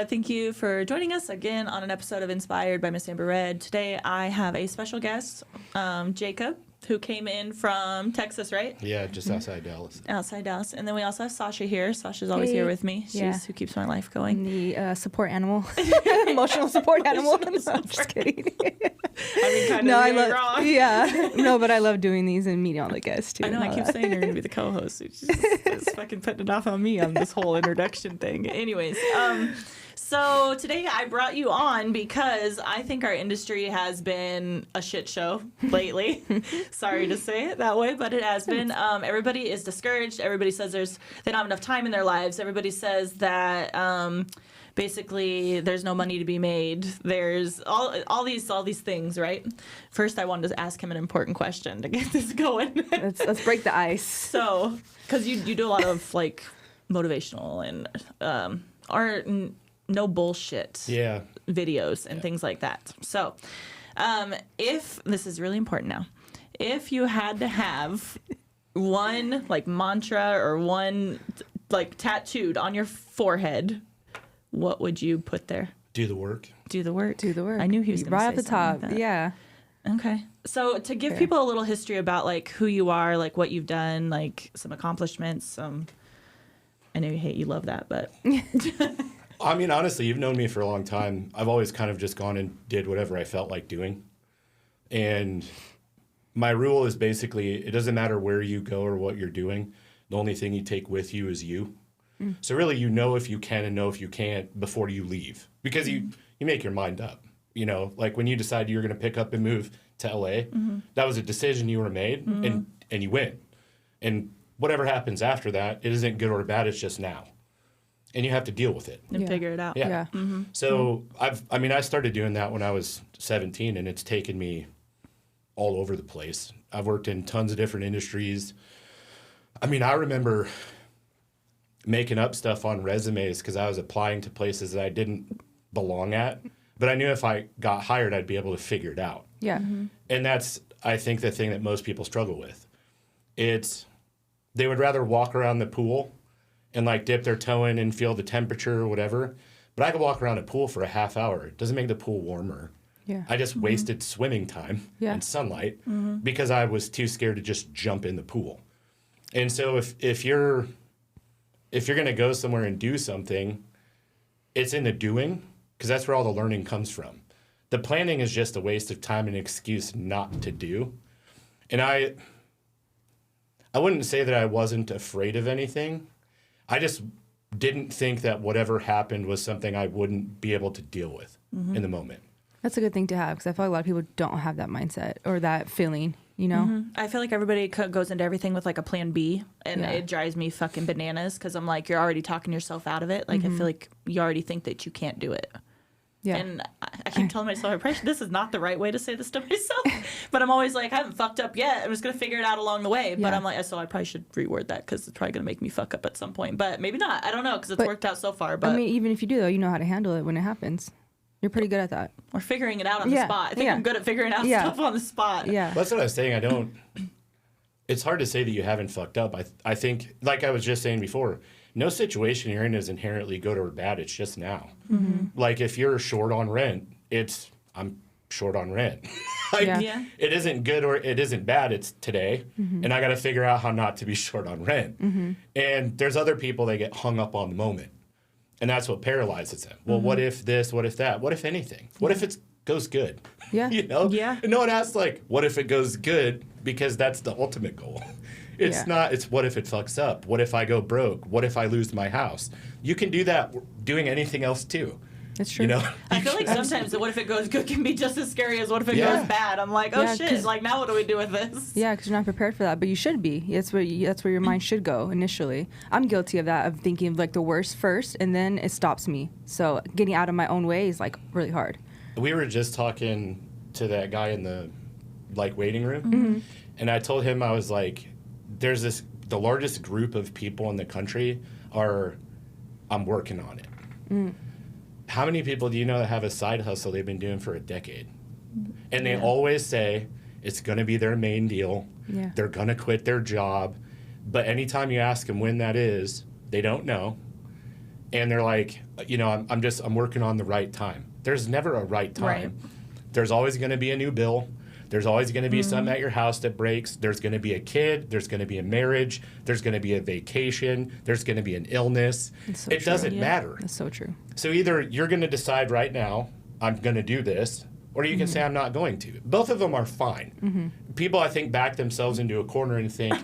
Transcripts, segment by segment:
Thank you for joining us again on an episode of Inspired by Miss Amber Red. Today I have a special guest, Jacob, who came in from Texas, right? Yeah, just outside Dallas. Outside Dallas. And then we also have Sasha here. Sasha's always here with me. She's who keeps my life going. The support animal. Emotional support animal. No, I'm just kidding. I mean, kind of wrong. Yeah. No, but I love doing these and meeting all the guests, too. I know, I keep saying you're going to be the co-host. It's fucking putting it off on me on this whole introduction thing. Anyways, so today I brought you on because I think our industry has been a shit show lately. Sorry to say it that way, but it has been. Everybody is discouraged. Everybody says they don't have enough time in their lives. Everybody says that basically there's no money to be made. There's all these things, right? First, I wanted to ask him an important question to get this going. Let's break the ice. So, because you do a lot of like motivational and art and no bullshit videos and things like that. So, if this is really important now, if you had to have one like mantra or one like tattooed on your forehead, what would you put there? Do the work. Do the work. Do the work. I knew he was going to say right off the top. Like that. Yeah. Okay. So to give people a little history about like who you are, like what you've done, like some accomplishments. I know you love that, but. I mean, honestly, you've known me for a long time. I've always kind of just gone and did whatever I felt like doing. And my rule is basically, it doesn't matter where you go or what you're doing. The only thing you take with you is you. Mm. So really, you know if you can and know if you can't before you leave. Because you make your mind up. You know, like when you decide you're going to pick up and move to LA, that was a decision you were made, and you went. And whatever happens after that, it isn't good or bad, it's just now. And you have to deal with it. And figure it out. Yeah. Mm-hmm. So I started doing that when I was 17, and it's taken me all over the place. I've worked in tons of different industries. I mean, I remember making up stuff on resumes because I was applying to places that I didn't belong at. But I knew if I got hired, I'd be able to figure it out. Yeah. Mm-hmm. And that's, I think, the thing that most people struggle with. They would rather walk around the pool and like dip their toe in and feel the temperature or whatever. But I could walk around a pool for a half hour. It doesn't make the pool warmer. Yeah. I just wasted swimming time and sunlight because I was too scared to just jump in the pool. And so if you're going to go somewhere and do something, it's in the doing, because that's where all the learning comes from. The planning is just a waste of time and an excuse not to do. And I wouldn't say that I wasn't afraid of anything. I just didn't think that whatever happened was something I wouldn't be able to deal with in the moment. That's a good thing to have, because I feel like a lot of people don't have that mindset or that feeling, you know? I feel like everybody goes into everything with like a plan B, and it drives me fucking bananas because I'm like, you're already talking yourself out of it. Like, I feel like you already think that you can't do it. Yeah. And I keep telling myself, this is not the right way to say this to myself. But I'm always like, I haven't fucked up yet. I'm just going to figure it out along the way. But I'm like, so I probably should reword that because it's probably going to make me fuck up at some point. But maybe not. I don't know, because it's worked out so far. But I mean, even if you do, though, you know how to handle it when it happens. You're pretty good at that. Or figuring it out on the spot. I think I'm good at figuring out stuff on the spot. Yeah. That's what I was saying. It's hard to say that you haven't fucked up. I think, like I was just saying before, no situation you're in is inherently good or bad. It's just now. Mm-hmm. Like if you're short on rent, I'm short on rent. It isn't good or it isn't bad. It's today. Mm-hmm. And I got to figure out how not to be short on rent. Mm-hmm. And there's other people that get hung up on the moment. And that's what paralyzes them. Well, what if this? What if that? What if anything? What if it goes good? Yeah. You know? Yeah. And no one asks, like, what if it goes good? Because that's the ultimate goal. It's not, it's what if it fucks up? What if I go broke? What if I lose my house? You can do that doing anything else, too. That's true. You know? I feel like sometimes the what if it goes good can be just as scary as what if it goes bad. I'm like, oh shit, like now what do we do with this? Yeah, because you're not prepared for that, but you should be. That's where your mind should go initially. I'm guilty of that, of thinking of like the worst first, and then it stops me. So getting out of my own way is like really hard. We were just talking to that guy in the like waiting room, and I told him, I was like, the largest group of people in the country I'm working on it. how many people do you know that have a side hustle they've been doing for a decade? And they Yeah. always say it's going to be their main deal. Yeah. They're going to quit their job. But anytime you ask them when that is, they don't know. And they're like, you know, I'm working on the right time. There's never a right time. Right. There's always going to be a new bill. There's always going to be something at your house that breaks. There's going to be a kid. There's going to be a marriage. There's going to be a vacation. There's going to be an illness. That's so It true. doesn't Yeah. matter. That's so true. So either you're going to decide right now, I'm going to do this, or you can say I'm not going to. Both of them are fine. People, I think, back themselves into a corner and think,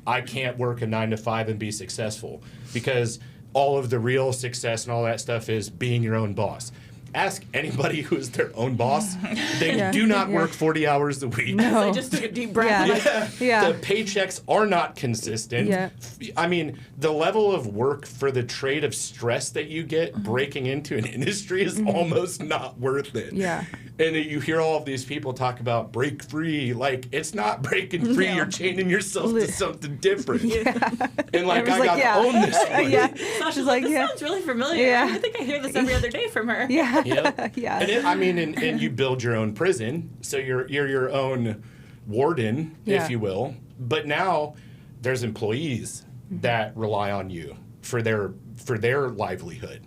I can't work a 9 to 5 and be successful, because all of the real success and all that stuff is being your own boss. Ask anybody who is their own boss. They Yeah. do not Yeah. work 40 hours a week. No. I just took a deep breath. Yeah. Like, Yeah. The paychecks are not consistent. Yeah. I mean, the level of work for the trade of stress that you get breaking into an industry is almost not worth it. Yeah. And you hear all of these people talk about break free. Like, it's not breaking free. No. You're chaining yourself to something different. And like, Everyone's I like, got to yeah. own this one. Yeah. Sasha's She's like, like, this yeah. sounds really familiar. Yeah. I think I hear this every other day from her. Yeah. Yep. Yeah. And and you build your own prison, so you're your own warden, Yeah. if you will. But now there's employees that rely on you for their livelihood.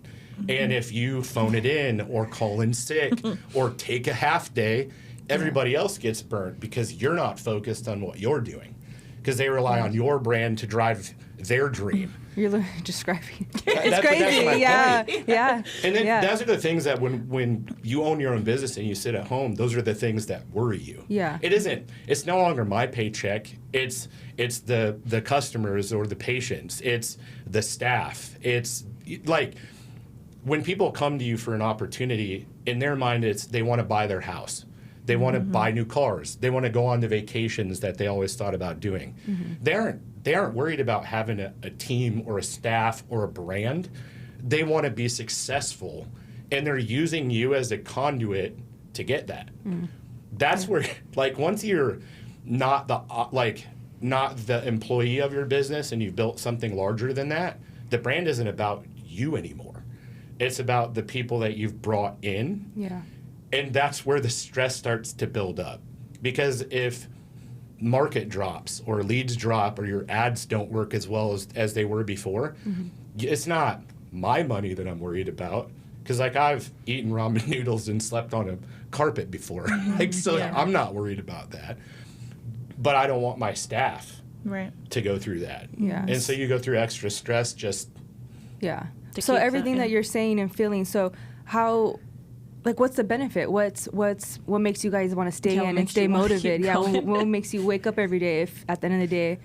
And if you phone it in or call in sick or take a half day, everybody else gets burnt because you're not focused on what you're doing, because they rely on your brand to drive their dream. You're literally describing. It's That's crazy. my Yeah. point. Yeah. And then yeah. those are the things that when you own your own business and you sit at home, those are the things that worry you. Yeah. It's no longer my paycheck. It's the customers or the patients. It's the staff. It's like when people come to you for an opportunity, in their mind it's they want to buy their house. They want to buy new cars. They want to go on the vacations that they always thought about doing. They aren't worried about having a team or a staff or a brand. They want to be successful, and they're using you as a conduit to get that. That's where, like, once you're not the employee of your business and you've built something larger than that, the brand isn't about you anymore. It's about the people that you've brought in. Yeah. And that's where the stress starts to build up. Because if market drops or leads drop or your ads don't work as well as they were before, it's not my money that I'm worried about. Because, like, I've eaten ramen noodles and slept on a carpet before. Yeah. I'm not worried about that. But I don't want my staff Right. to go through that. Yeah. And so you go through extra stress just... Yeah. To So keep everything that, that yeah. you're saying and feeling, so how, like, what's the benefit? What makes you guys want to stay Yeah, what in and makes stay you wanna keep motivated? Yeah. going? What makes you wake up every day if at the end of the day,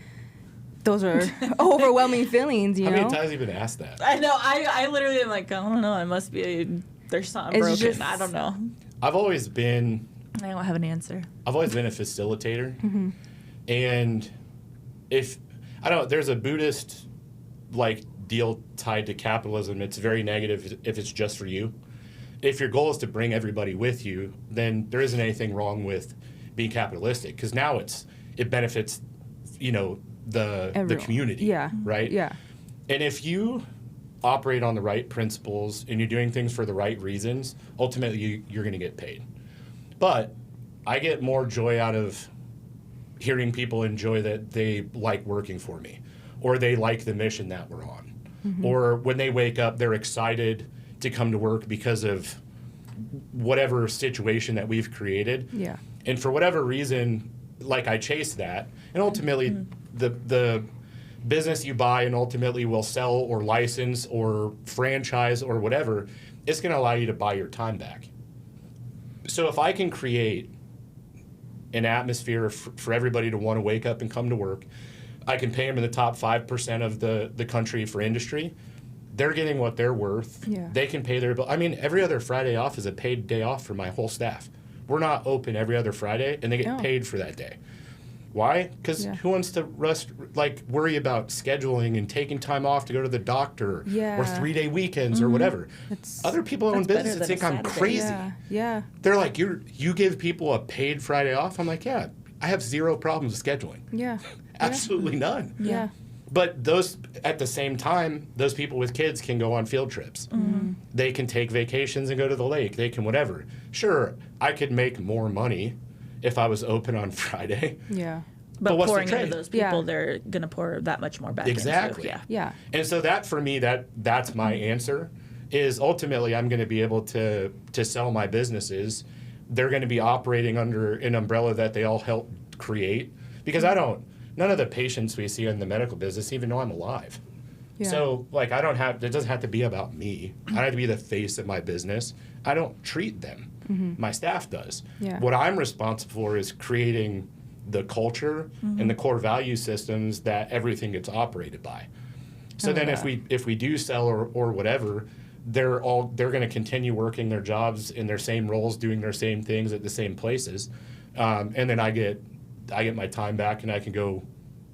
those are overwhelming feelings, you How know? many times have you been asked that? I know. I literally am like, I don't know. It must be there's something It's broken. just- I don't know. I've always been I don't have an answer. a facilitator. And there's a Buddhist like deal tied to capitalism. It's very negative if it's just for you. If your goal is to bring everybody with you, then there isn't anything wrong with being capitalistic, because now it benefits, the Everyone. community. Yeah. Right? Yeah. And if you operate on the right principles and you're doing things for the right reasons, ultimately you're going to get paid. But I get more joy out of hearing people enjoy that they like working for me, or they like the mission that we're on, or when they wake up, they're excited to come to work because of whatever situation that we've created. Yeah. And for whatever reason, like, I chase that, and ultimately the business you buy and ultimately will sell or license or franchise or whatever, it's going to allow you to buy your time back. So if I can create an atmosphere for everybody to want to wake up and come to work, I can pay them in the top 5% of the country for industry. They're getting what they're worth. Yeah. They can pay their bill. I mean, every other Friday off is a paid day off for my whole staff. We're not open every other Friday, and they get No. paid for that day. Why? Because Yeah. who wants to worry about scheduling and taking time off to go to the doctor, Yeah. or 3-day weekends or whatever? It's- Other people own That's better businesses than think a I'm Saturday. crazy. Yeah. Yeah. They're like, you give people a paid Friday off? I'm like, yeah, I have zero problems scheduling. Yeah. Absolutely none. Yeah. But those, at the same time, those people with kids can go on field trips. They can take vacations and go to the lake. They can whatever. Sure, I could make more money if I was open on Friday. Yeah. But what's the pouring into trade? those people, Yeah. they're going to pour that much more back Exactly. into. Yeah. And so that, for me, that's my answer, is ultimately I'm going to be able to sell my businesses. They're going to be operating under an umbrella that they all helped create. Because none of the patients we see in the medical business even know I'm alive. Yeah. So, like, it doesn't have to be about me. I don't have to be the face of my business. I don't treat them. My staff does. Yeah. What I'm responsible for is creating the culture and the core value systems that everything gets operated by. So then if we do sell or whatever, they're going to continue working their jobs in their same roles, doing their same things at the same places. And then I get my time back and I can go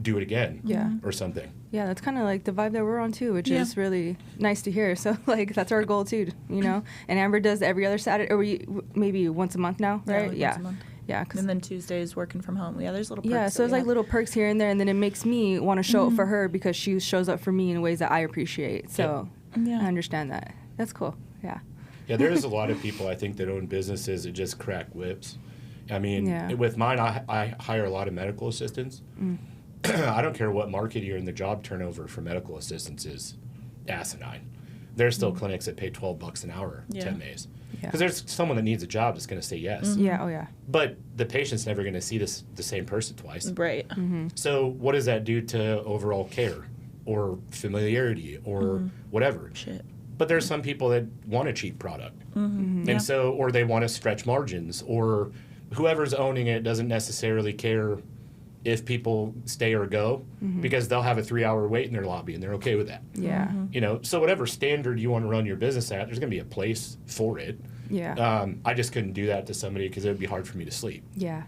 do it again. Yeah. Or something. Yeah, that's kind of like the vibe that we're on too, which is really nice to hear. So like that's our goal too, you know. And Amber does every other Saturday, or maybe once a month now, right? Like Yeah. once a month. Yeah. And then Tuesdays working from home. Yeah, there's little perks. Yeah, so it's like little perks here and there, and then it makes me want to show up for her because she shows up for me in ways that I appreciate. So Yeah. I understand that. That's cool. Yeah. Yeah, there is a lot of people I think that own businesses that just crack whips. I mean, Yeah. with mine, I hire a lot of medical assistants. I don't care what market you're in, the job turnover for medical assistants is asinine. There's still clinics that pay $12 an hour, Yeah. 10 days. Yeah. Because there's someone that needs a job that's going to say yes. Yeah. Oh yeah. But the patient's never going to see the same person twice. Right. So what does that do to overall care or familiarity or whatever? Shit. But there's some people that want a cheap product. Yeah. And so, or they want to stretch margins, or whoever's owning it doesn't necessarily care if people stay or go because they'll have a 3-hour wait in their lobby and they're okay with that. Yeah. You know, so whatever standard you want to run your business at, there's going to be a place for it. Yeah. I just couldn't do that to somebody because it would be hard for me to sleep. Yeah.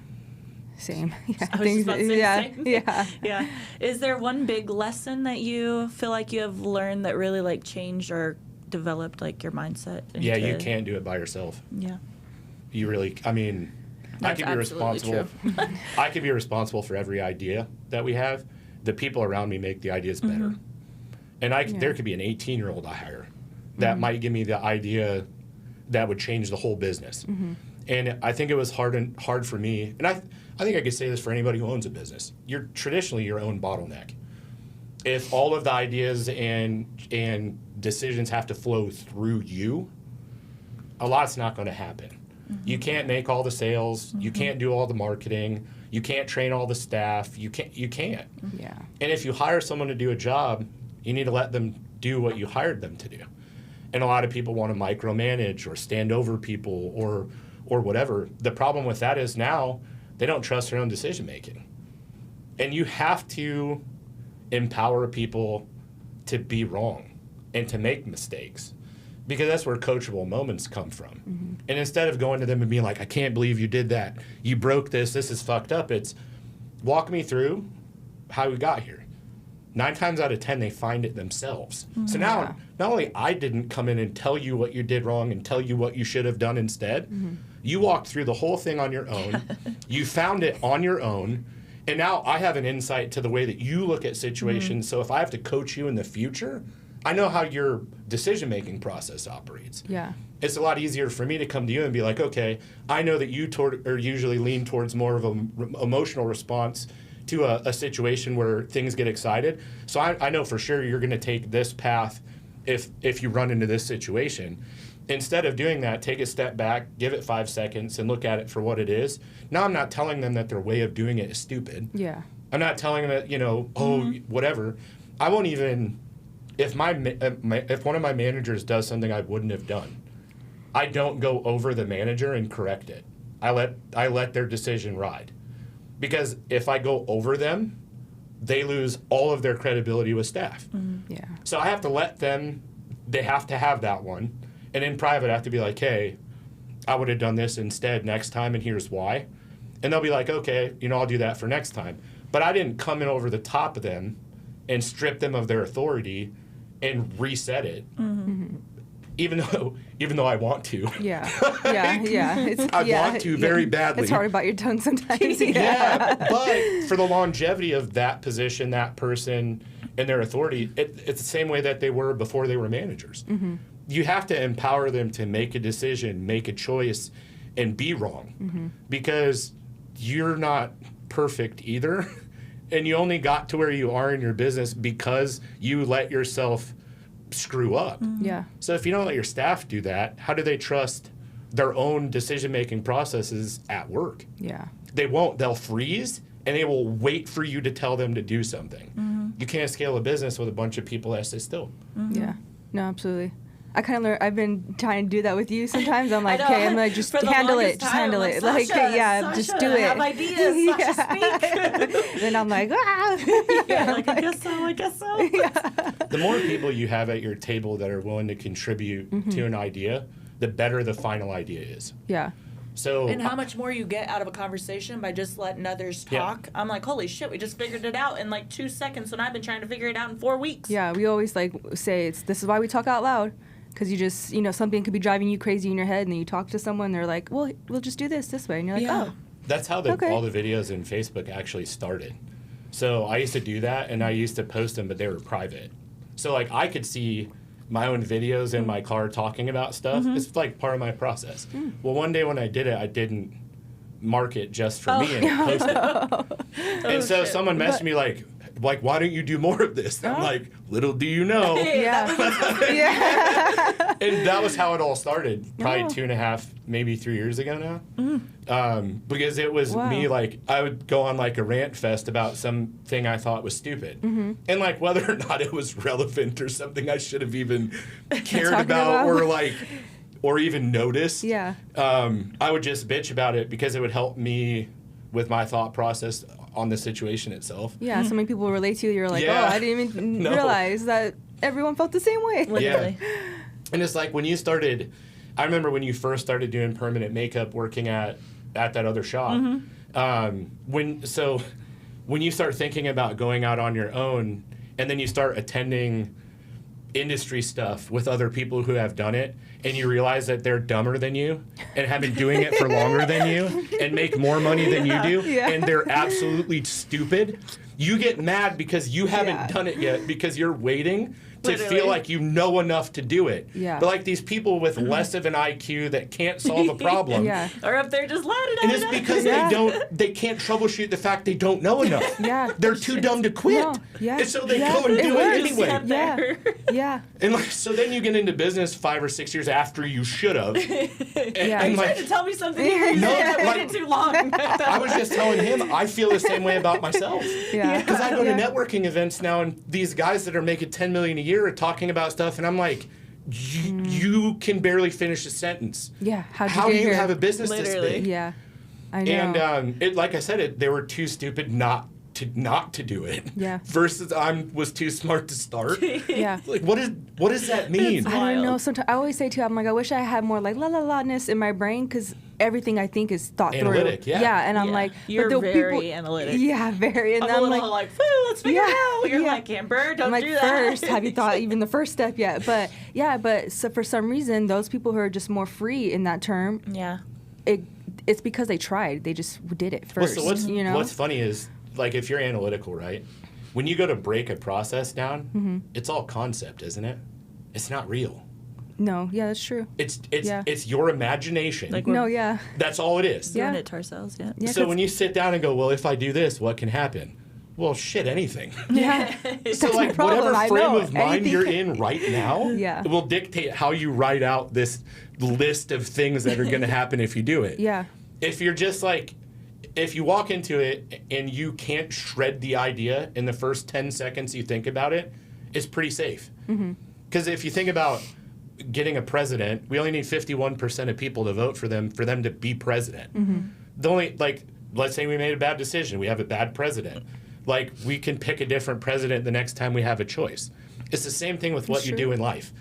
Same. Yeah. I was just about to say the yeah. same. Yeah. Yeah. Is there one big lesson that you feel like you have learned that really like changed or developed like your mindset? Yeah, you into- can't do it by yourself. Yeah. You really, I mean, That's I could be absolutely responsible. I could be responsible for every idea that we have. The people around me make the ideas better. And there could be an 18-year-old I hire that might give me the idea that would change the whole business. And I think it was hard for me. And I think I could say this for anybody who owns a business. You're traditionally your own bottleneck. If all of the ideas and decisions have to flow through you, a lot's not going to happen. You can't make all the sales. You can't do all the marketing. You can't train all the staff. You can't. Yeah. And if you hire someone to do a job, you need to let them do what you hired them to do. And a lot of people want to micromanage or stand over people or whatever. The problem with that is now they don't trust their own decision making. And you have to empower people to be wrong and to make mistakes, because that's where coachable moments come from. And instead of going to them and being like, I can't believe you did that. You broke this. This is fucked up. It's walk me through how we got here. 9 times out of 10, they find it themselves. So now, not only I didn't come in and tell you what you did wrong and tell you what you should have done instead, you walked through the whole thing on your own. You found it on your own. And now I have an insight to the way that you look at situations. So if I have to coach you in the future, I know how your decision-making process operates. Yeah. It's a lot easier for me to come to you and be like, okay, I know that you usually lean towards more of an emotional response to a situation where things get excited. So I know for sure you're going to take this path if you run into this situation. Instead of doing that, take a step back, give it 5 seconds, and look at it for what it is. Now I'm not telling them that their way of doing it is stupid. Yeah. I'm not telling them that, whatever. I won't even... If one of my managers does something I wouldn't have done, I don't go over the manager and correct it. I let their decision ride, because if I go over them, they lose all of their credibility with staff. Yeah. So I have to let them. They have to have that one, and in private I have to be like, hey, I would have done this instead next time, and here's why. And they'll be like, okay, I'll do that for next time. But I didn't come in over the top of them and strip them of their authority and reset it, even though I want to. Yeah. Yeah. Yeah. I want to very badly. It's hard about your tongue sometimes. Yeah, but for the longevity of that position, that person, and their authority, it's the same way that they were before they were managers. You have to empower them to make a decision, make a choice, and be wrong. Because you're not perfect either. And you only got to where you are in your business because you let yourself screw up. Yeah. So if you don't let your staff do that, how do they trust their own decision-making processes at work? Yeah. They won't. They'll freeze, and they will wait for you to tell them to do something. You can't scale a business with a bunch of people that sit still. Yeah. No, absolutely. I kind of learned. I've been trying to do that with you sometimes. I'm like, I know. okay, I'm like, just For the handle it, longest just time, handle I'm it. like, Like, Sasha, yeah, just Sasha, do I it. have ideas. Sasha, speak. Then I'm like, ah. Yeah, like, I guess so. The more people you have at your table that are willing to contribute to an idea, the better the final idea is. Yeah. So And how much more you get out of a conversation by just letting others Yeah. talk. I'm like, holy shit, we just figured it out in like 2 seconds, and I've been trying to figure it out in 4 weeks. Yeah, we always like say this is why we talk out loud, because you just something could be driving you crazy in your head, and then you talk to someone, they're like, well, we'll just do this way, and you're like, Yeah. oh, that's how Okay. all the videos in Facebook actually started. So I used to do that, and I used to post them, but they were private. So like I could see my own videos in my car talking about stuff. It's like part of my process. Well, one day when I did it, I didn't mark it just for me and post it. And so shit. someone messaged me like, why don't you do more of this? And I'm like, little do you know. yeah, yeah, And that was how it all started, probably Oh. 2.5, maybe 3 years ago now. Because it was Wow. me, like, I would go on like a rant fest about something I thought was stupid. And like whether or not it was relevant or something I should have even cared Talking about about. or even noticed. Yeah. I would just bitch about it because it would help me with my thought process on the situation itself. yeah. So many people relate to you. You're like, Yeah. oh, I didn't even No. realize that everyone felt the same way. Literally. And it's like when you started, I remember when you first started doing permanent makeup working at that other shop. When you start thinking about going out on your own and then you start attending industry stuff with other people who have done it and you realize that they're dumber than you and have been doing it for longer than you and make more money than you do Yeah. and they're absolutely stupid, you get mad because you haven't Yeah. done it yet because you're waiting to Literally. feel like you know enough to do it. Yeah. But like these people with less of an IQ that can't solve a problem. Yeah. Or if they're just loud And it's because Yeah. they can't troubleshoot the fact they don't know enough. Yeah. They're too dumb to quit. No. Yeah. And so they Yeah. go and It do works. it anyway. Stand Yeah. there. Yeah. And like so then you get into business 5 or 6 years after you should have. Yeah. And Trying like to tell me something here. No, I like- waited too long. I was just telling him I feel the same way about myself. Yeah. Because I go to Yeah. networking events now, and these guys that are making $10 million a year are talking about stuff, and I'm like, you can barely finish a sentence. Yeah. How'd you How get do you here? have a business Literally. this big? Yeah. I know. And it, like I said, they were too stupid not to do it. Yeah. Versus I was too smart to start. yeah. Like what does that mean? I don't Wild. know. Sometimes I always say too, I'm like, I wish I had more like la-ness in my brain, because everything I think is thought Analytic, through. yeah. And I'm Yeah. like, You're the very analytic. Yeah, very. And I'm a I'm little like, like, woo, let's figure it Yeah, out. You're yeah. like, Amber, don't I'm like, do that. first, have you thought even the first step yet? But yeah, but so for some reason, those people who are just more free in that term, Yeah. it's because they tried. They just did it Well, first. so what's you funny is like if you're analytical, right? When you go to break a process down, it's all concept, isn't it? It's not real. No, yeah, that's true. It's your imagination. Like No, yeah. That's all it is. Yeah. Doing it to ourselves, yeah. Yeah, So 'cause- when you sit down and go, well, if I do this, what can happen? Well, shit, anything. Yeah. So like problem, whatever I frame know. of mind Anything you're can- in right now Yeah. will dictate how you write out this list of things that are going to happen if you do it. Yeah. If you're just like, if you walk into it and you can't shred the idea in the first 10 seconds you think about it, it's pretty safe. Because if you think about getting a president, we only need 51% of people to vote for them to be president. The only, like, let's say we made a bad decision. We have a bad president. Like, we can pick a different president the next time we have a choice. It's the same thing with what you do in life.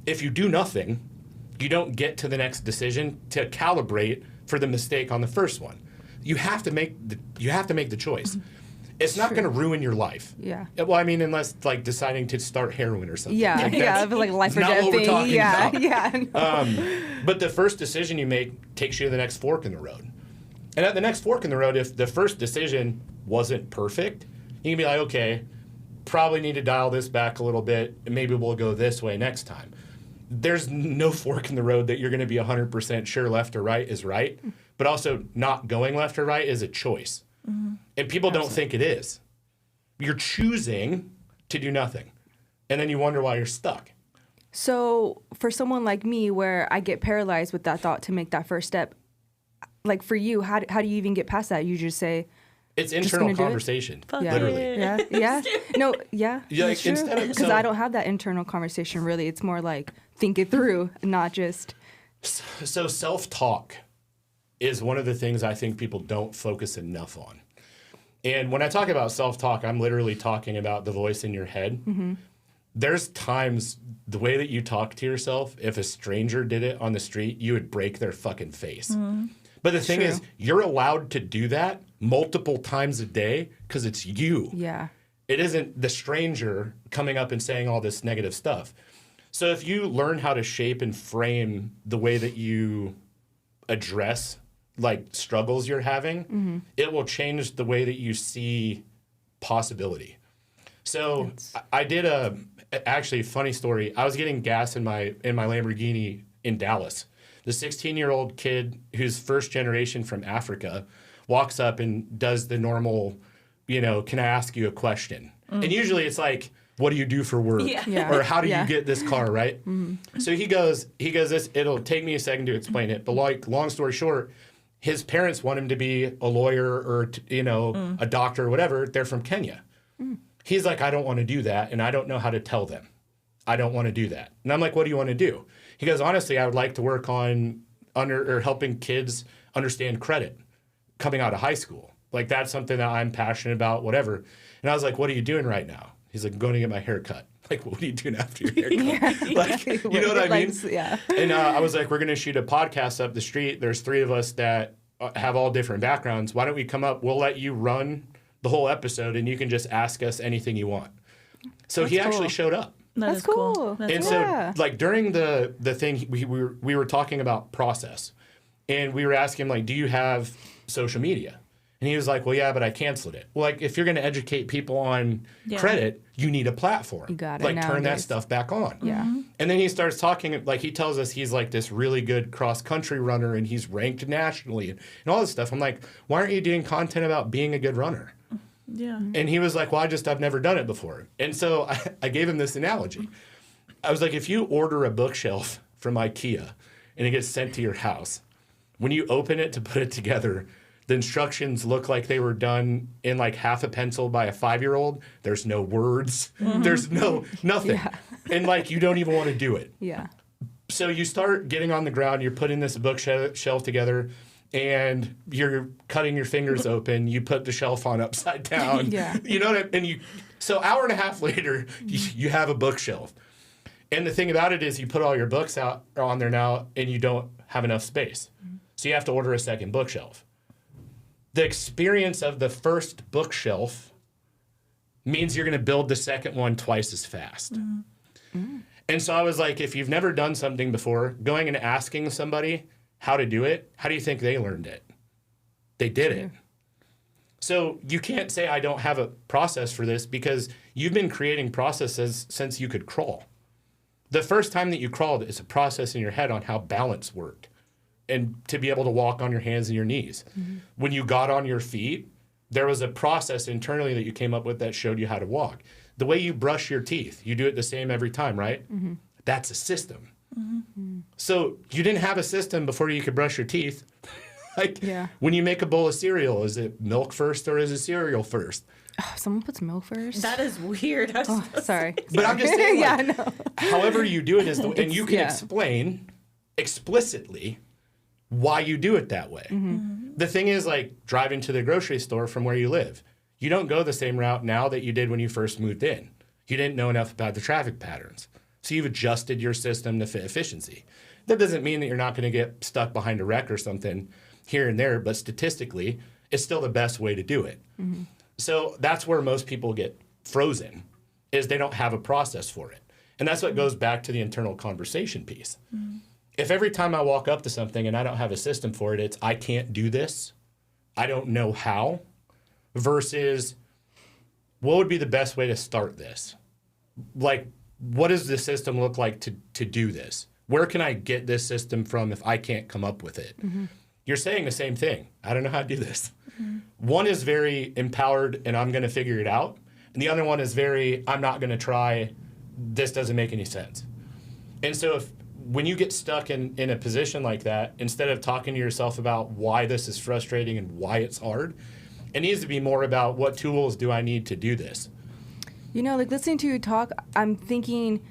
If you do nothing, you don't get to the next decision to calibrate for the mistake on the first one. You have to make the choice. It's not going to ruin your life. Yeah. Well, I mean, unless like deciding to start heroin or something. Yeah, Like, yeah, that's like a life or not death what we're thing. talking Yeah, about. yeah. No. But the first decision you make takes you to the next fork in the road. And at the next fork in the road, if the first decision wasn't perfect, you can be like, okay, probably need to dial this back a little bit. And maybe we'll go this way next time. There's no fork in the road that you're going to be 100% sure left or right is right, but also not going left or right is a choice. And people don't think it is. You're choosing to do nothing. And then you wonder why you're stuck. So for someone like me, where I get paralyzed with that thought to make that first step, like for you, how do you even get past that? You just say, it's internal conversation, literally. Yeah, yeah. No, yeah. Like, instead of, because I don't have that internal conversation, really. It's more like think it through, not just. So self-talk is one of the things I think people don't focus enough on. And when I talk about self-talk, I'm literally talking about the voice in your head. There's times the way that you talk to yourself, if a stranger did it on the street, you would break their fucking face. But the thing is, you're allowed to do that multiple times a day because it's you. Yeah. It isn't the stranger coming up and saying all this negative stuff. So if you learn how to shape and frame the way that you address like struggles you're having, it will change the way that you see possibility. So I did actually funny story. I was getting gas in my Lamborghini in Dallas. The 16-year-old kid who's first generation from Africa walks up and does the normal, can I ask you a question? And usually it's like, what do you do for work? Yeah. Or how do you get this car, right? So he goes, this, it'll take me a second to explain it, but like long story short, his parents want him to be a lawyer or, a doctor or whatever. They're from Kenya. He's like, I don't want to do that, and I don't know how to tell them. I don't want to do that. And I'm like, what do you want to do? He goes, honestly, I would like to work on helping kids understand credit coming out of high school. Like, that's something that I'm passionate about, whatever. And I was like, what are you doing right now? He's like, I'm going to get my hair cut. Like, what are you doing after your haircut? Like, you know what I mean? Yeah. And I was like, we're going to shoot a podcast up the street. There's 3 of us that have all different backgrounds. Why don't we come up? We'll let you run the whole episode, and you can just ask us anything you want. So he actually showed up. That's cool. And so, like, during the thing, we were talking about process. And we were asking him, like, do you have social media? And he was like, well, yeah, but I canceled it. Well, like, if you're going to educate people on credit, you need a platform. You got it. Like, turn that stuff back on. Yeah. And then he starts talking, like, he tells us he's, like, this really good cross-country runner, and he's ranked nationally and all this stuff. I'm like, why aren't you doing content about being a good runner? Yeah. And he was like, well, I've never done it before. And so I gave him this analogy. I was like, if you order a bookshelf from IKEA and it gets sent to your house, when you open it to put it together, the instructions look like they were done in like half a pencil by a 5-year-old. There's no words. There's nothing. Yeah. And like, you don't even want to do it. Yeah. So you start getting on the ground, you're putting this bookshelf together, and you're cutting your fingers open. You put the shelf on upside down. Yeah. You know what I mean? So hour and a half later, you have a bookshelf. And the thing about it is you put all your books out on there now, and you don't have enough space. So you have to order a second bookshelf. The experience of the first bookshelf means you're going to build the second one twice as fast. And so I was like, if you've never done something before, going and asking somebody how to do it, how do you think they learned it? They did it. So you can't say I don't have a process for this because you've been creating processes since you could crawl. The first time that you crawled is a process in your head on how balance worked and to be able to walk on your hands and your knees. When you got on your feet, there was a process internally that you came up with that showed you how to walk. The way you brush your teeth, you do it the same every time, right? That's a system. So you didn't have a system before you could brush your teeth. Like, when you make a bowl of cereal, is it milk first or is it cereal first? Oh, someone puts milk first. That is weird. Sorry. But I'm just saying, like, I know. however you do it is, and you can explain explicitly why you do it that way. The thing is, like, driving to the grocery store from where you live. You don't go the same route now that you did when you first moved in. You didn't know enough about the traffic patterns. So you've adjusted your system to fit efficiency. That doesn't mean that you're not going to get stuck behind a wreck or something here and there, but statistically, it's still the best way to do it. So that's where most people get frozen, is they don't have a process for it. And that's what goes back to the internal conversation piece. If every time I walk up to something and I don't have a system for it, it's I can't do this, I don't know how, versus what would be the best way to start this? Like, what does the system look like to do this? Where can I get this system from if I can't come up with it? You're saying the same thing. I don't know how to do this. One is very empowered and I'm going to figure it out. And the other one is very, I'm not going to try. This doesn't make any sense. And so when you get stuck in a position like that, instead of talking to yourself about why this is frustrating and why it's hard, it needs to be more about what tools do I need to do this? You know, like listening to you talk, I'm thinking,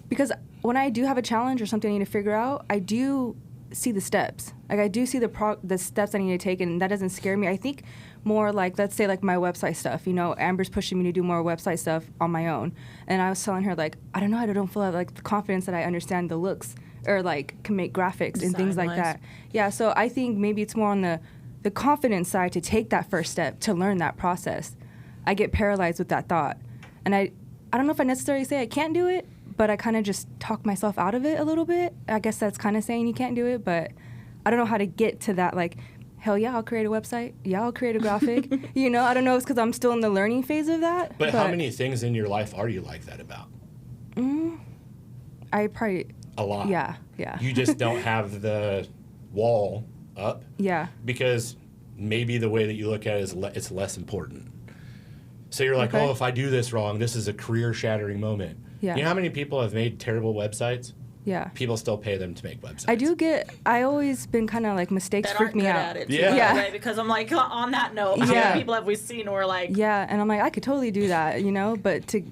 because when I do have a challenge or something I need to figure out, I do see the steps. Like I do see the steps I need to take, and that doesn't scare me. I think more like, let's say like my website stuff, you know, Amber's pushing me to do more website stuff on my own. And I was telling her like, I don't know, I don't feel like the confidence that I understand the looks or like can make graphics and things like that. Yeah, so I think maybe it's more on the confidence side to take that first step to learn that process. I get paralyzed with that thought. And I don't know if I necessarily say I can't do it, but I kind of just talk myself out of it a little bit. I guess that's kind of saying you can't do it, but I don't know how to get to that, like, hell yeah, I'll create a website. Yeah, I'll create a graphic. You know, I don't know if it's because I'm still in the learning phase of that. But how many things in your life are you like that about? I probably... A lot. Yeah. You just don't have the wall up. Yeah. Because maybe the way that you look at it is it's less important. So you're like, oh, if I do this wrong, this is a career-shattering moment. Yeah. You know how many people have made terrible websites? Yeah. People still pay them to make websites. I always been kind of like mistakes freak me out. At it too, Yeah. Right? Because I'm like, on that note, how many people have we seen who are like... Yeah, and I'm like, I could totally do that, you know, but to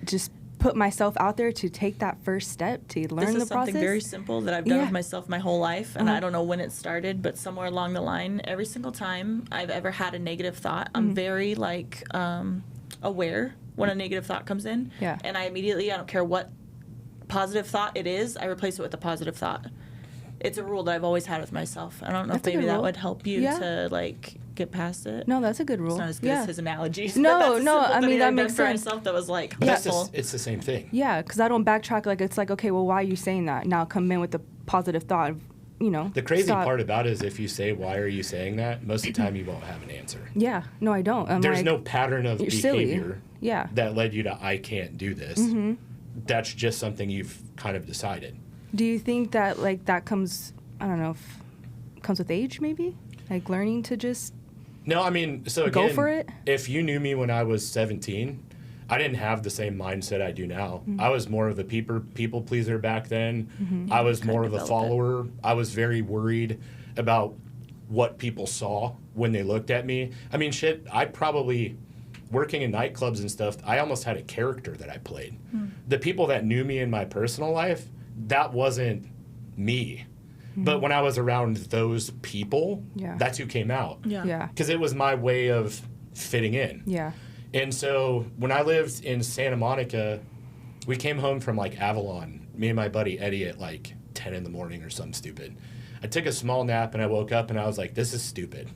just put myself out there to take that first step to learn the process. This is something very simple that I've done with myself my whole life, and I don't know when it started, but somewhere along the line, every single time I've ever had a negative thought, I'm very like aware when a negative thought comes in, and I don't care what positive thought it is, I replace it with a positive thought. It's a rule that I've always had with myself. I don't know if maybe that would help you to like get past it. No, that's a good rule. It's not as good as his analogies. No, I mean that makes sense. For myself, that was like helpful. It's the same thing. Yeah, because I don't backtrack. Like it's like, okay, well, why are you saying that? Now come in with the positive thought. You know. The crazy part about it is if you say, why are you saying that? Most of the time you won't have an answer. Yeah, no, I don't. There's no pattern of behavior silly. That led you to, I can't do this. That's just something you've kind of decided. Do you think that like that comes, I don't know, comes with age maybe? Like learning to just No, I mean, so again, go for it? If you knew me when I was 17, I didn't have the same mindset I do now. I was more of a people pleaser back then. I was more of a follower. I was very worried about what people saw when they looked at me. I mean, shit, I probably, working in nightclubs and stuff, I almost had a character that I played. The people that knew me in my personal life, that wasn't me. But when I was around those people, that's who came out. Yeah. Because it was my way of fitting in. Yeah. And so when I lived in Santa Monica, we came home from like Avalon, me and my buddy Eddie at like 10 in the morning or something stupid. I took a small nap and I woke up and I was like, this is stupid.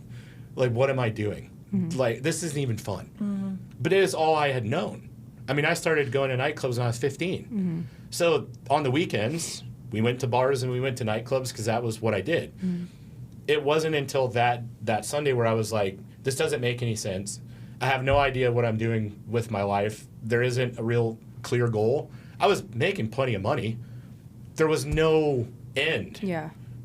Like, what am I doing? Like, this isn't even fun. But it is all I had known. I mean, I started going to nightclubs when I was 15. So on the weekends, we went to bars and we went to nightclubs because that was what I did. It wasn't until that Sunday where I was like, this doesn't make any sense. I have no idea what I'm doing with my life. There isn't a real clear goal. I was making plenty of money. There was no end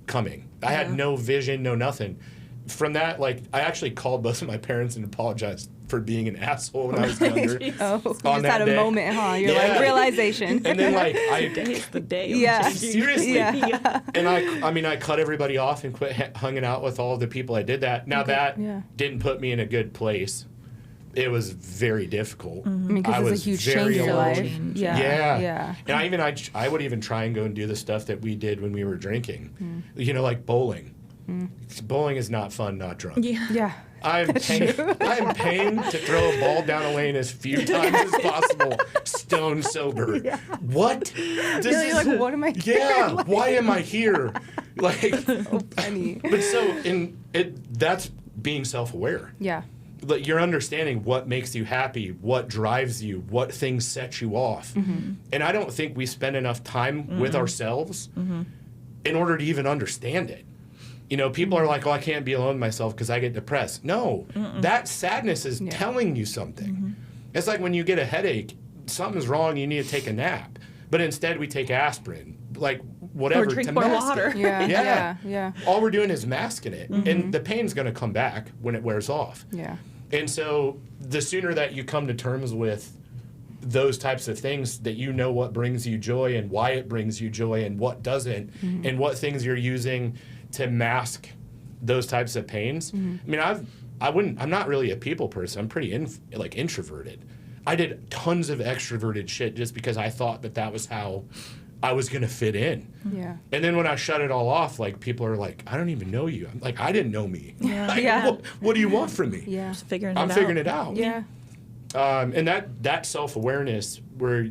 coming. I had no vision, no nothing. From that, like, I actually called both of my parents and apologized for being an asshole when I was younger. You just had a moment, huh? You're like, realization. And then, like, Today's the day. Seriously. And I cut everybody off and quit hanging out with all the people I did that. Now, that didn't put me in a good place. It was very difficult. I mean, because it's a huge change in your life. Yeah. And I would even try and go and do the stuff that we did when we were drinking. You know, like bowling. Bowling is not fun, not drunk. Yeah. I'm paying to throw a ball down a lane as few times as possible, stone sober. What? You're like, what am I doing? Yeah, why am I here? Like, so funny. But that's being self-aware. Yeah. Like, you're understanding what makes you happy, what drives you, what things set you off. And I don't think we spend enough time with ourselves in order to even understand it. You know, people are like, oh, I can't be alone with myself because I get depressed. No, that sadness is telling you something. It's like when you get a headache, something's wrong, you need to take a nap. But instead we take aspirin, like whatever, Or drink to more mask water. it. Yeah. All we're doing is masking it. And the pain's going to come back when it wears off. Yeah. And so the sooner that you come to terms with those types of things, that you know what brings you joy and why it brings you joy and what doesn't, and what things you're using to mask those types of pains. I mean, I'm not really a people person. I'm pretty introverted. I did tons of extroverted shit just because I thought that was how I was going to fit in. Yeah. And then when I shut it all off, like, people are like, I don't even know you. I'm like, I didn't know me. Yeah. Like, Yeah. what do you want from me? Yeah. Just figuring I'm it figuring out. it out. Yeah. And that self-awareness, where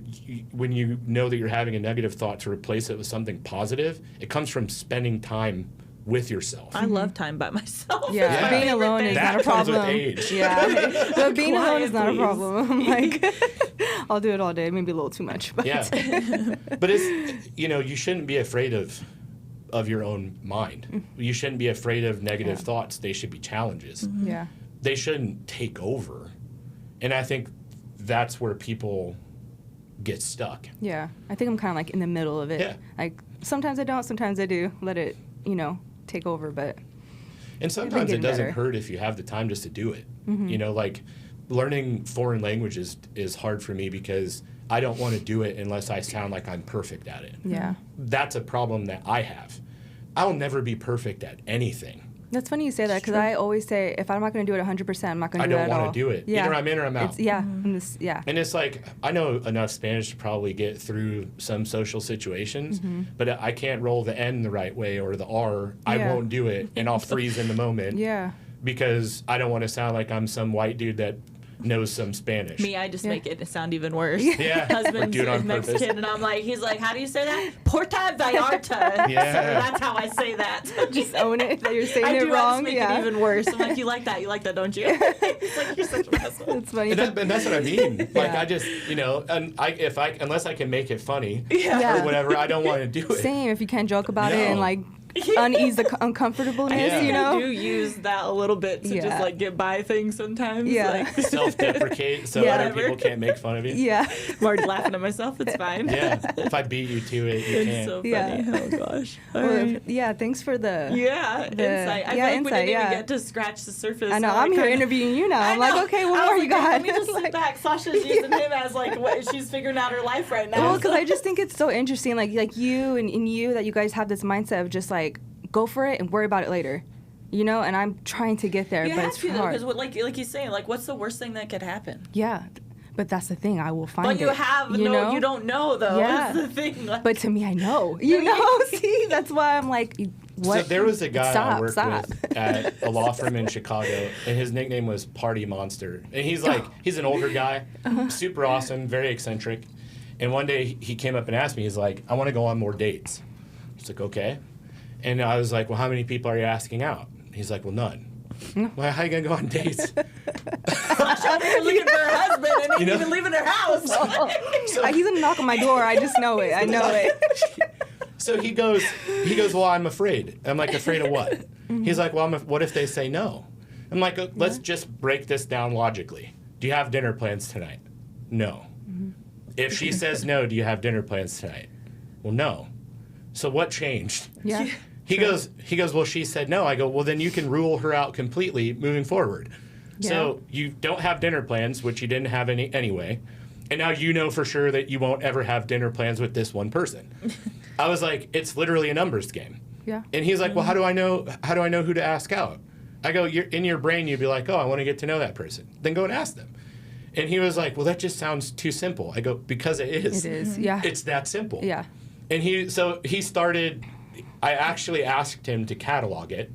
when you know that you're having a negative thought, to replace it with something positive, it comes from spending time with yourself. I love time by myself. Yeah. Yeah. Being alone is That not a comes with problem. age. Yeah. But being alone is not a Quiet, problem. I'm like, I'll do it all day. Maybe a little too much. But Yeah. But it's, you shouldn't be afraid of your own mind. You shouldn't be afraid of negative thoughts. They should be challenges. Yeah. They shouldn't take over. And I think that's where people get stuck. Yeah. I think I'm kind of like in the middle of it. Yeah. Like sometimes I don't, sometimes I do. Let it, take over. But And sometimes it getting doesn't better. hurt if you have the time just to do it. Like learning foreign languages is hard for me because I don't want to do it unless I sound like I'm perfect at it. yeah. That's a problem that I have. I'll never be perfect at anything. That's funny you say that because I always say if I'm not going to do it 100%, I'm not going I to do it don't at all. want to do it. Yeah. Either I'm in or I'm out. Yeah. And it's like, I know enough Spanish to probably get through some social situations, but I can't roll the N the right way or the R. I Yeah. won't do it, and I'll freeze in the moment Yeah. because I don't want to sound like I'm some white dude that knows some Spanish. Me, I just Yeah. make it sound even worse. Yeah. Or Husband's do it on Mexican, purpose. and he's like, how do you say that? Porta Vallarta. Yeah. So that's how I say that. Just own it that you're saying I it do. I wrong. just make Yeah. it even worse. I'm like, you like that, don't you? He's like, you're such an asshole. It's funny. And that's what I mean. Like, Yeah. I just, and unless I can make it funny Yeah. or whatever, I don't want to do it. Same. If you can't joke about it and No. like unease the uncomfortableness, Yeah. I do use that a little bit to Yeah. just get by things sometimes. Yeah. Self-deprecate so Yeah. other people can't make fun of you. Yeah. I'm already laughing at myself. It's fine. Yeah. If I beat you to it, you It's can't. so funny. Yeah. Oh gosh. All Well, right. yeah. Thanks for the. Yeah, insight. I yeah, feel like we insight, didn't yeah. even get to scratch the surface. I know. So I'm here kinda- interviewing you now. I'm I know. like, okay, what I more was you like, got? Let me just sit Like- back. Sasha's using him as what she's figuring out her life right now. Well, because I just think it's so interesting, like you and you that you guys have this mindset of just go for it and worry about it later, and I'm trying to get there, you but have it's to hard. because like you saying, what's the worst thing that could happen? Yeah, but that's the thing. I will find But it. you have no, you don't know though. Yeah. Is the thing. But to me, I know. See, that's why I'm like, what? So there was a guy I worked Stop. with at a law firm in Chicago, and his nickname was Party Monster. And he's an older guy, super awesome, very eccentric. And one day he came up and asked me, he's like, I want to go on more dates. I was like, okay. And I was like, well, how many people are you asking out? He's like, well, none. Well, how are you going to go on dates? Sasha out there looking for her husband and ain't even leaving her house. He's gonna knock on my door. I just know it. I know it. So he goes, well, I'm afraid. I'm like, afraid of what? He's like, well, what if they say no? I'm like, let's just break this down logically. Do you have dinner plans tonight? No. If she says no, do you have dinner plans tonight? Well, no. So what changed? Yeah. He goes, well, she said no. I go, well, then you can rule her out completely moving forward. Yeah. So you don't have dinner plans, which you didn't have any anyway. And now you know for sure that you won't ever have dinner plans with this one person. I was like, it's literally a numbers game. Yeah. And he's like, well, how do I know who to ask out? I go, in your brain, you'd be like, oh, I want to get to know that person. Then go and ask them. And he was like, well, that just sounds too simple. I go, because it is. It is. Yeah. It's that simple. Yeah. And he started, I actually asked him to catalog it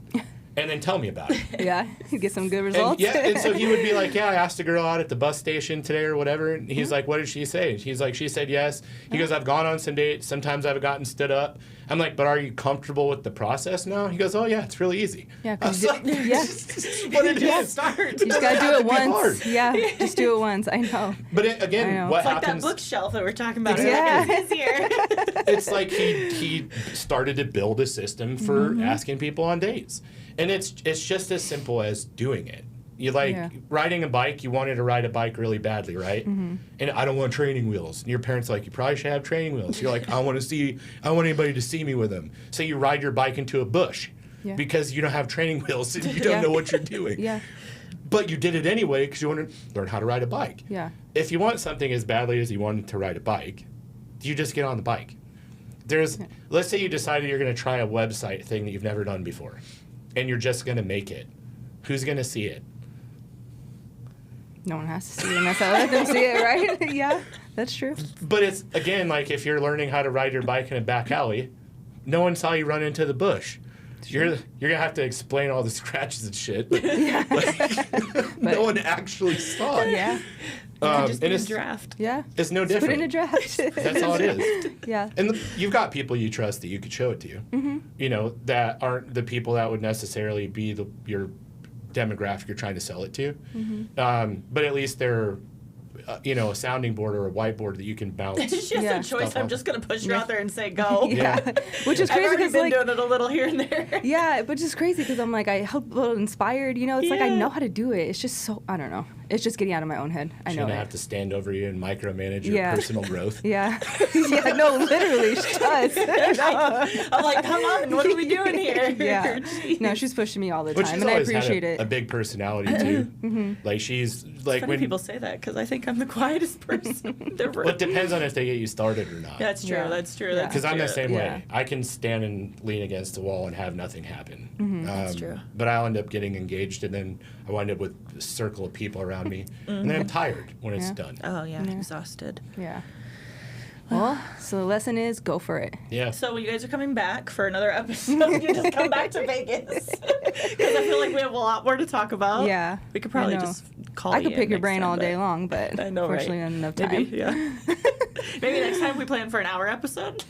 and then tell me about it. Yeah. You get some good And, results. and so he would be like, yeah, I asked a girl out at the bus station today or whatever. And he's like, what did she say? He's like, she said yes. He goes, I've gone on some dates. Sometimes I've gotten stood up. I'm like, but are you comfortable with the process now? He goes, oh, yeah, it's really easy. Yeah. I was 'cause like, yeah. but it is. Start. You just gotta do it once. Hard. Yeah. Just do it once. I know. But I again, know. what It's like that happens? bookshelf that we're talking about. Yeah. It's easier. It's like he started to build a system for asking people on dates. And it's just as simple as doing it. You riding a bike, you wanted to ride a bike really badly, right? And I don't want training wheels. And your parents are like, you probably should have training wheels. You're like, I want anybody to see me with them. So you ride your bike into a bush because you don't have training wheels and you don't know what you're doing. But you did it anyway because you want to learn how to ride a bike. If you want something as badly as you wanted to ride a bike, you just get on the bike. Let's say you decided you're going to try a website thing that you've never done before, and you're just going to make it. Who's going to see it? No one has to see it unless I let them see it, right? Yeah, that's true. But it's, again, like if you're learning how to ride your bike in a back alley, no one saw you run into the bush. You're gonna have to explain all the scratches and shit. But, no one actually saw it. Just in a draft. It's no different. Put in a draft. That's all it is. And you've got people you trust that you could show it to. You know, that aren't the people that would necessarily be your demographic you're trying to sell it to. But at least they're a sounding board or a whiteboard that you can bounce. She has no choice. I'm just going to push her out there and say go. Which is crazy. I've already been doing it a little here and there. Which is crazy because I'm like, I hope a little inspired. You know, it's like I know how to do it. It's just so, I don't know. It's just getting out of my own head. I know I have to stand over you and micromanage your personal growth. No, literally, she does. I'm like, come on, what are we doing here? No, she's pushing me all the time, and I appreciate it. A big personality too. Like she's like, when people say that because I think I'm the quietest person. Well, it depends on if they get you started or not. That's true. That's true. Because I'm the same way. I can stand and lean against the wall and have nothing happen. That's true. But I'll end up getting engaged, and then I wind up with a circle of people around me, and then I'm tired when it's done. Oh yeah, exhausted. Well, so the lesson is go for it. So when you guys are coming back for another episode, you just come back to Vegas because I feel like we have a lot more to talk about. We could probably just call. I could pick your brain all day long, but I know, unfortunately, not enough time. Maybe next time we plan for an hour episode.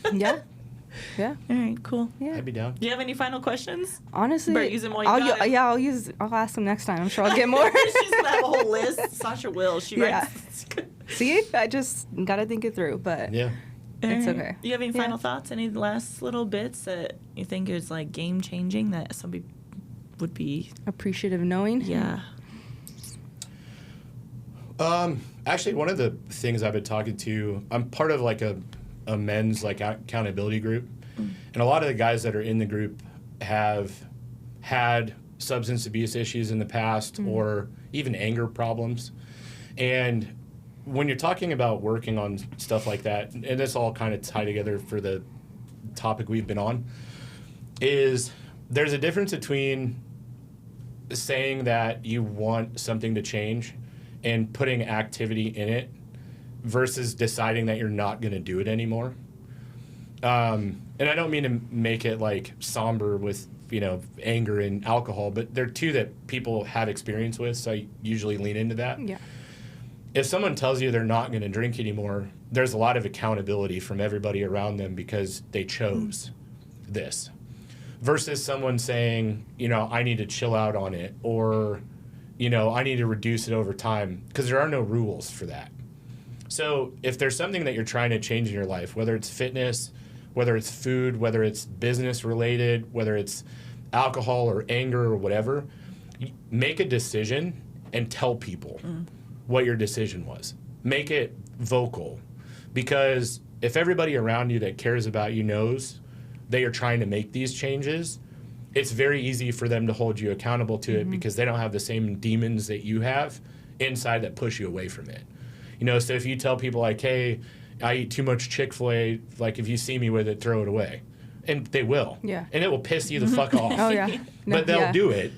All right, cool. I'd be down. Do you have any final questions? Honestly, use them while you got it. I'll ask them next time. I'm sure I'll get more. She's gonna have a whole list. Sasha will. She writes. See, I just gotta think it through, but it's okay. Do you have any final thoughts? Any last little bits that you think is like game changing that somebody would be appreciative of knowing? Actually, one of the things I've been talking to, I'm part of like a men's like accountability group, and a lot of the guys that are in the group have had substance abuse issues in the past or even anger problems. And when you're talking about working on stuff like that, and this all kind of tie together for the topic we've been on, is there's a difference between saying that you want something to change and putting activity in it versus deciding that you're not going to do it anymore. And I don't mean to make it like somber with, anger and alcohol, but they're two that people have experience with, so I usually lean into that. If someone tells you they're not going to drink anymore, there's a lot of accountability from everybody around them because they chose this. Versus someone saying, I need to chill out on it, or, I need to reduce it over time, because there are no rules for that. So if there's something that you're trying to change in your life, whether it's fitness, whether it's food, whether it's business related, whether it's alcohol or anger or whatever, make a decision and tell people what your decision was. Make it vocal, because if everybody around you that cares about you knows that you're trying to make these changes, it's very easy for them to hold you accountable to it because they don't have the same demons that you have inside that push you away from it. So if you tell people like, hey, I eat too much Chick-fil-A, like if you see me with it, throw it away. And they will. And it will piss you the fuck off. But they'll do it.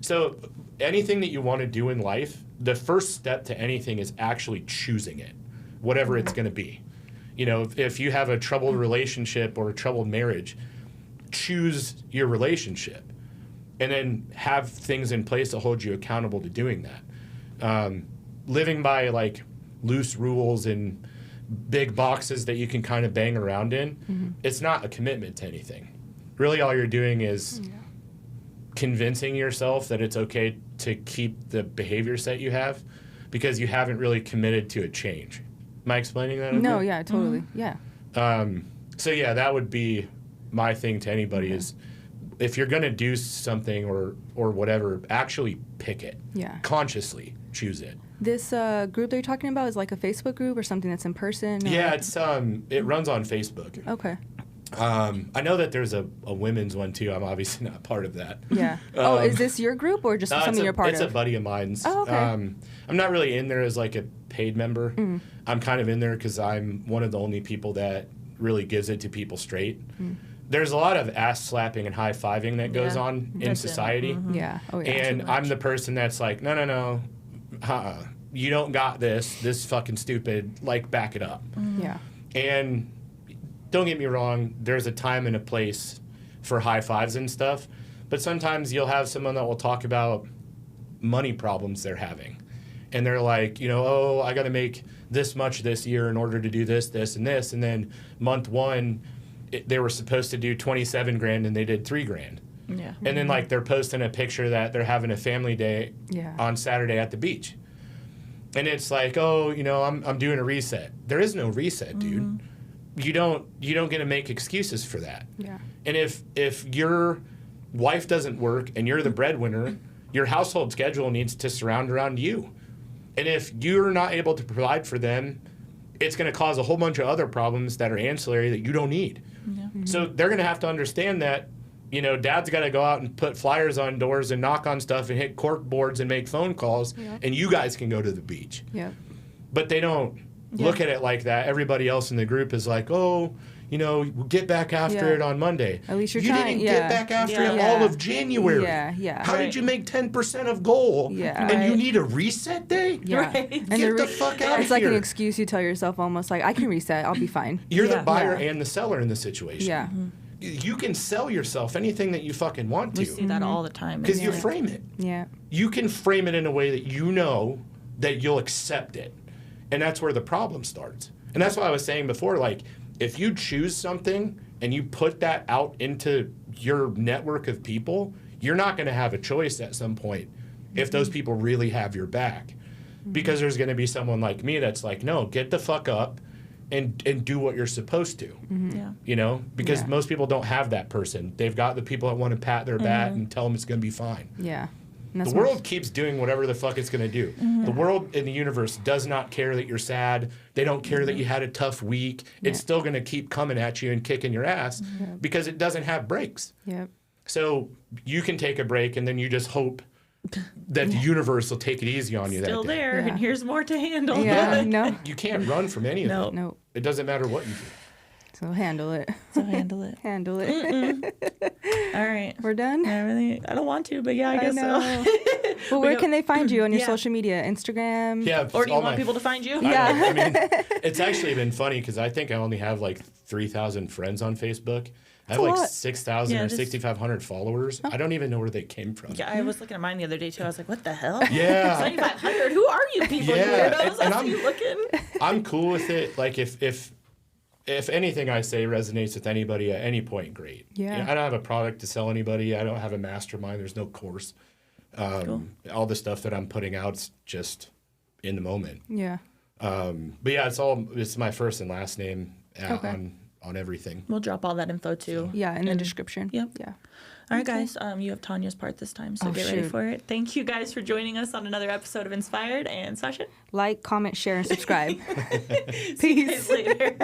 So anything that you want to do in life, the first step to anything is actually choosing it, whatever it's going to be. If you have a troubled relationship or a troubled marriage, choose your relationship and then have things in place to hold you accountable to doing that. Living by like loose rules and big boxes that you can kind of bang around in, it's not a commitment to anything. Really all you're doing is convincing yourself that it's okay to keep the behavior set you have because you haven't really committed to a change. Am I explaining that okay? No, yeah, totally. So yeah, that would be my thing to anybody is if you're going to do something or whatever, actually pick it. Yeah. Consciously choose it. This group that you're talking about is like a Facebook group or something that's in person? Or? Yeah, it's it runs on Facebook. Okay. I know that there's a women's one too. I'm obviously not part of that. Yeah. Is this your group or just something you're part of? It's a buddy of mine's. Oh, okay. I'm not really in there as like a paid member. I'm kind of in there because I'm one of the only people that really gives it to people straight. There's a lot of ass slapping and high fiving that goes on in society. Yeah. Oh, yeah. And I'm the person that's like, no. You don't got this fucking stupid, like, back it up. Yeah. And don't get me wrong, there's a time and a place for high fives and stuff, but sometimes you'll have someone that will talk about money problems they're having. And they're like, I got to make this much this year in order to do this, this, and this. And then month one, they were supposed to do 27 grand and they did 3 grand. Yeah. And then, like, they're posting a picture that they're having a family day on Saturday at the beach. And it's like, I'm doing a reset. There is no reset, dude. You don't get to make excuses for that. Yeah. And if your wife doesn't work and you're the breadwinner, your household schedule needs to surround around you. And if you're not able to provide for them, it's going to cause a whole bunch of other problems that are ancillary that you don't need. Yeah. So they're going to have to understand that, dad's got to go out and put flyers on doors and knock on stuff and hit cork boards and make phone calls, and you guys can go to the beach. Yeah. But they don't look at it like that. Everybody else in the group is like, get back after it on Monday. At least you're you trying. didn't get back after it all of January. Yeah. How did you make 10% of goal? Yeah. And you need a reset day? Yeah. Right. Get the fuck out of It's like here. an excuse you tell yourself almost like, I can reset. I'll be fine. You're the buyer Yeah. and the seller in the situation. Yeah. You can sell yourself anything that you fucking want to. We see that all the time. Because you frame it. Yeah. You can frame it in a way that you know that you'll accept it. And that's where the problem starts. And that's why I was saying before, like, if you choose something and you put that out into your network of people, you're not going to have a choice at some point if those people really have your back. Because there's going to be someone like me that's like, no, get the fuck up and do what you're supposed to. Yeah. Because most people don't have that person. They've got the people that want to pat their bat and tell them it's going to be fine. Yeah. The world keeps doing whatever the fuck it's going to do. The world and the universe does not care that you're sad. They don't care that you had a tough week. It's still going to keep coming at you and kicking your ass because it doesn't have breaks. Yep. So you can take a break and then you just hope that the universe will take it easy on you. Still that day. there, and here's more to handle. Yeah. No. You can't run from any of it. No. It doesn't matter what you do. So handle it. So handle it. Handle it. All right. We're done? I don't want to, but yeah, I guess know. so. Well, where can they find you on your social media? Instagram? Yeah. Or do you want people to find you? I mean, it's actually been funny because I think I only have like 3,000 friends on Facebook. I have like 6,000 or 6,500 followers. I don't even know where they came from. Yeah, I was looking at mine the other day too. I was like, what the hell? Yeah. 7,500? Who are you people? Yeah. You weirdos? And I see you looking. I'm cool with it. Like if anything I say resonates with anybody at any point, great. Yeah. I don't have a product to sell anybody. I don't have a mastermind. There's no course. Cool. All the stuff that I'm putting out is just in the moment. Yeah. But yeah, it's my first and last name on everything. We'll drop all that info too. Yeah, in the description. Yep. Yeah. All right, guys. You have Tanya's part this time, so get ready for it. Thank you guys for joining us on another episode of Inspired. And Sasha, Like, comment, share, and subscribe. see you guys later.